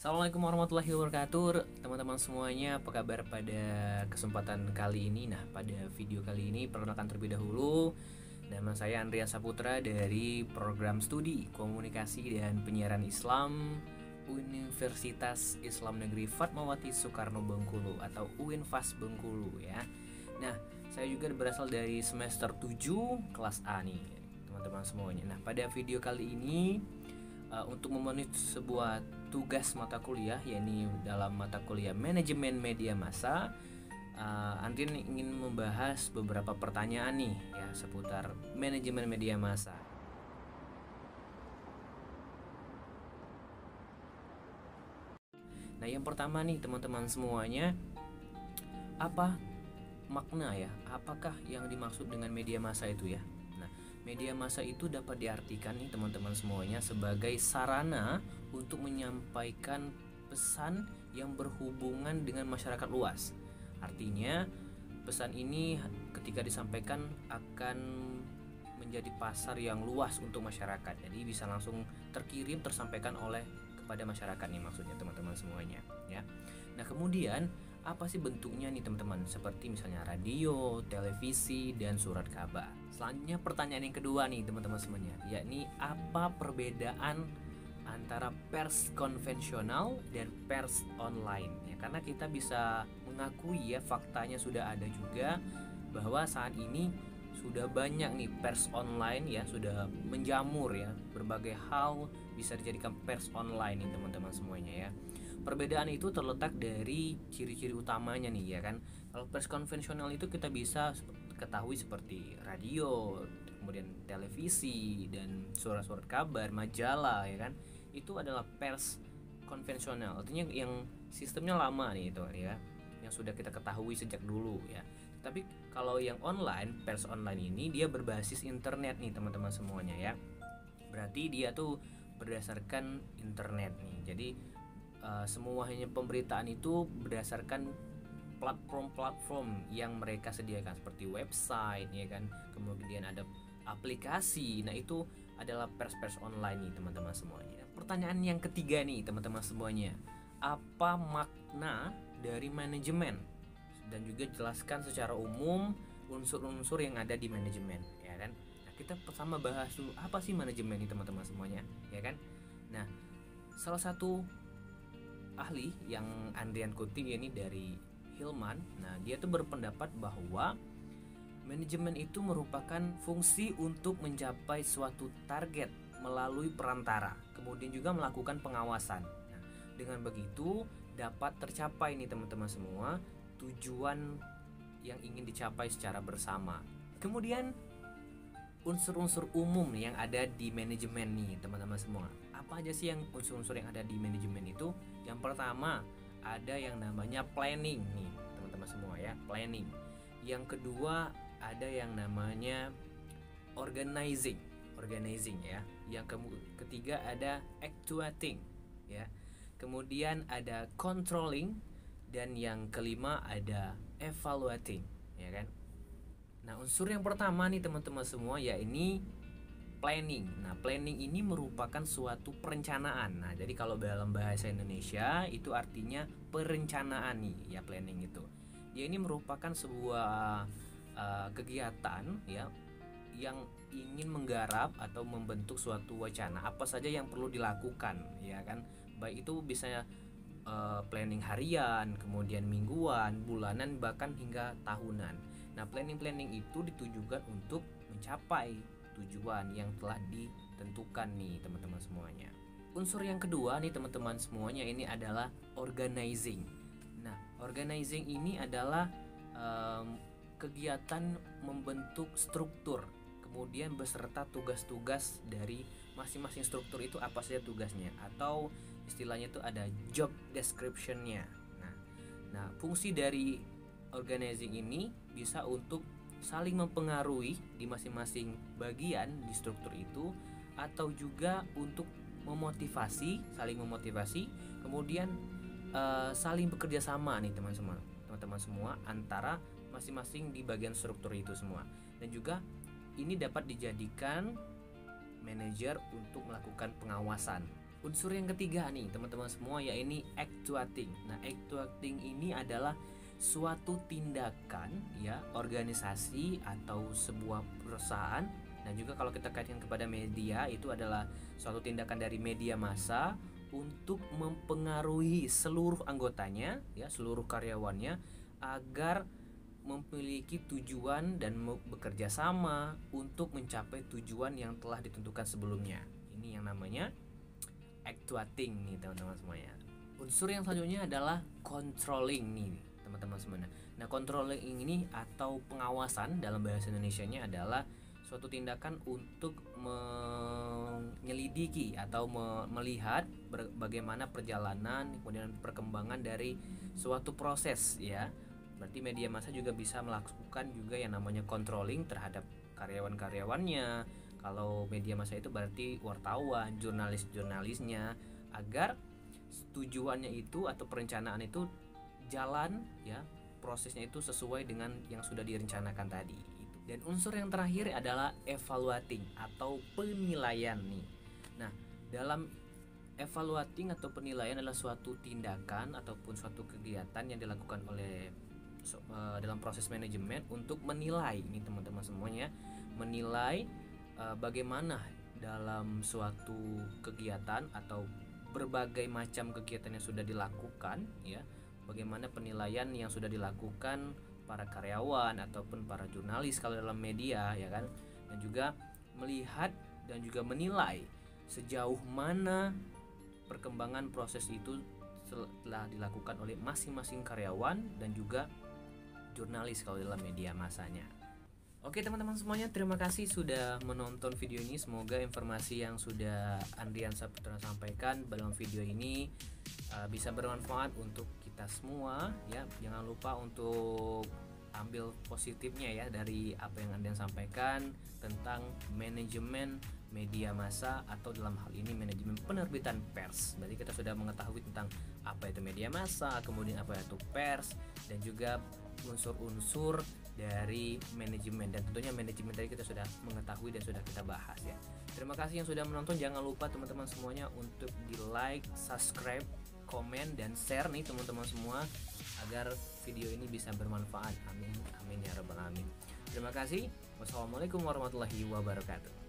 Assalamualaikum warahmatullahi wabarakatuh. Teman-teman semuanya, apa kabar pada kesempatan kali ini? Nah, pada video kali ini perkenalkan terlebih dahulu, nama saya Andrea Saputra dari Program Studi Komunikasi dan Penyiaran Islam Universitas Islam Negeri Fatmawati Soekarno Bengkulu atau UINFAS Bengkulu ya. Nah, saya juga berasal dari semester 7 kelas A nih, teman-teman semuanya. Nah, pada video kali ini untuk memenuhi sebuah tugas mata kuliah, yakni dalam mata kuliah manajemen media massa, Andin ingin membahas beberapa pertanyaan nih ya seputar manajemen media massa. Nah, yang pertama nih teman-teman semuanya, apa makna ya? Apakah yang dimaksud dengan media massa itu ya? Nah, media massa itu dapat diartikan nih teman-teman semuanya sebagai sarana untuk menyampaikan pesan yang berhubungan dengan masyarakat luas. Artinya, pesan ini ketika disampaikan akan menjadi pasar yang luas untuk masyarakat. Jadi bisa langsung terkirim, tersampaikan oleh kepada masyarakat nih maksudnya teman-teman semuanya ya. Nah, kemudian apa sih bentuknya nih teman-teman? Seperti misalnya radio, televisi, dan surat kabar. Selanjutnya pertanyaan yang kedua nih teman-teman semuanya, yakni apa perbedaan antara pers konvensional dan pers online ya, karena kita bisa mengakui ya faktanya sudah ada juga bahwa saat ini sudah banyak nih pers online ya, sudah menjamur ya, berbagai hal bisa dijadikan pers online nih teman-teman semuanya ya. Perbedaan itu terletak dari ciri-ciri utamanya nih ya kan. Kalau pers konvensional itu kita bisa ketahui seperti radio, kemudian televisi, dan surat-surat kabar, majalah ya kan. Itu adalah pers konvensional, artinya yang sistemnya lama nih itu ya, yang sudah kita ketahui sejak dulu ya. Tapi kalau yang online, pers online ini dia berbasis internet nih teman-teman semuanya ya. Berarti dia tuh berdasarkan internet nih. Jadi semuanya pemberitaan itu berdasarkan platform-platform yang mereka sediakan seperti website ya kan. Kemudian ada aplikasi. Nah, itu adalah pers-pers online nih teman-teman semuanya. Pertanyaan yang ketiga nih teman-teman semuanya, apa makna dari manajemen? Dan juga jelaskan secara umum unsur-unsur yang ada di manajemen ya kan. Nah, kita pertama bahas dulu apa sih manajemen nih teman-teman semuanya ya kan. Nah, salah satu ahli yang Andrian kutip ini dari Hillman. Nah, dia tuh berpendapat bahwa manajemen itu merupakan fungsi untuk mencapai suatu target melalui perantara, kemudian juga melakukan pengawasan. Nah, dengan begitu dapat tercapai nih teman-teman semua tujuan yang ingin dicapai secara bersama. Kemudian unsur-unsur umum yang ada di manajemen nih teman-teman semua. Apa aja sih yang unsur-unsur yang ada di manajemen itu? Yang pertama ada yang namanya planning nih teman-teman semua ya, planning. Yang kedua ada yang namanya organizing ya. Yang ketiga ada actuating ya. Kemudian ada controlling, dan yang kelima ada evaluating ya kan. Nah, unsur yang pertama nih teman-teman semua ya ini planning. Nah, planning ini merupakan suatu perencanaan. Nah, jadi kalau dalam bahasa Indonesia itu artinya perencanaan nih ya, planning itu. Dia ini merupakan sebuah kegiatan ya yang ingin menggarap atau membentuk suatu wacana apa saja yang perlu dilakukan ya kan. Baik itu bisa planning harian, kemudian mingguan, bulanan, bahkan hingga tahunan. Nah, planning itu ditujukan untuk mencapai tujuan yang telah ditentukan nih teman-teman semuanya. Unsur yang kedua nih teman-teman semuanya ini adalah organizing. Nah, organizing ini adalah kegiatan membentuk struktur, kemudian beserta tugas-tugas dari masing-masing struktur itu apa saja tugasnya, atau istilahnya itu ada job description-nya. Nah, fungsi dari organizing ini bisa untuk saling mempengaruhi di masing-masing bagian di struktur itu, atau juga untuk saling memotivasi, kemudian saling bekerja sama nih teman-teman semua antara masing-masing di bagian struktur itu semua. Dan juga ini dapat dijadikan manajer untuk melakukan pengawasan Unsur yang ketiga nih teman-teman semua, yaitu actuating. Nah, actuating ini adalah suatu tindakan ya organisasi atau sebuah perusahaan, dan juga kalau kita kaitkan kepada media, itu adalah suatu tindakan dari media massa untuk mempengaruhi seluruh anggotanya ya, seluruh karyawannya agar memiliki tujuan dan bekerja sama untuk mencapai tujuan yang telah ditentukan sebelumnya. Ini yang namanya actuating nih teman-teman semuanya. Unsur yang selanjutnya adalah controlling nih teman-teman semuanya. Nah, controlling ini atau pengawasan dalam bahasa Indonesianya adalah suatu tindakan untuk menyelidiki atau melihat bagaimana perjalanan kemudian perkembangan dari suatu proses ya. Berarti media massa juga bisa melakukan juga yang namanya controlling terhadap karyawan-karyawannya. Kalau media massa itu berarti wartawan, jurnalis-jurnalisnya, agar tujuannya itu atau perencanaan itu jalan ya, prosesnya itu sesuai dengan yang sudah direncanakan tadi. Dan unsur yang terakhir adalah evaluating atau penilaian nih. Nah, dalam evaluating atau penilaian adalah suatu tindakan ataupun suatu kegiatan yang dilakukan oleh dalam proses manajemen untuk menilai ini teman-teman semuanya, menilai bagaimana dalam suatu kegiatan atau berbagai macam kegiatan yang sudah dilakukan ya, bagaimana penilaian yang sudah dilakukan para karyawan ataupun para jurnalis kalau dalam media ya kan, dan juga melihat dan juga menilai sejauh mana perkembangan proses itu telah dilakukan oleh masing-masing karyawan dan juga jurnalis kalau dalam media massanya. Oke teman-teman semuanya, terima kasih sudah menonton video ini. Semoga informasi yang sudah Andrian Saputra sampaikan dalam video ini bisa bermanfaat untuk kita semua ya. Jangan lupa untuk ambil positifnya ya dari apa yang Andrian sampaikan tentang manajemen media massa atau dalam hal ini manajemen penerbitan pers. Berarti kita sudah mengetahui tentang apa itu media massa, kemudian apa itu pers, dan juga unsur-unsur dari manajemen, dan tentunya manajemen tadi kita sudah mengetahui dan sudah kita bahas ya. Terima kasih yang sudah menonton. Jangan lupa teman-teman semuanya untuk di like, subscribe, komen, dan share nih teman-teman semua agar video ini bisa bermanfaat. Amin amin ya rabbal alamin. Terima kasih. Wassalamualaikum warahmatullahi wabarakatuh.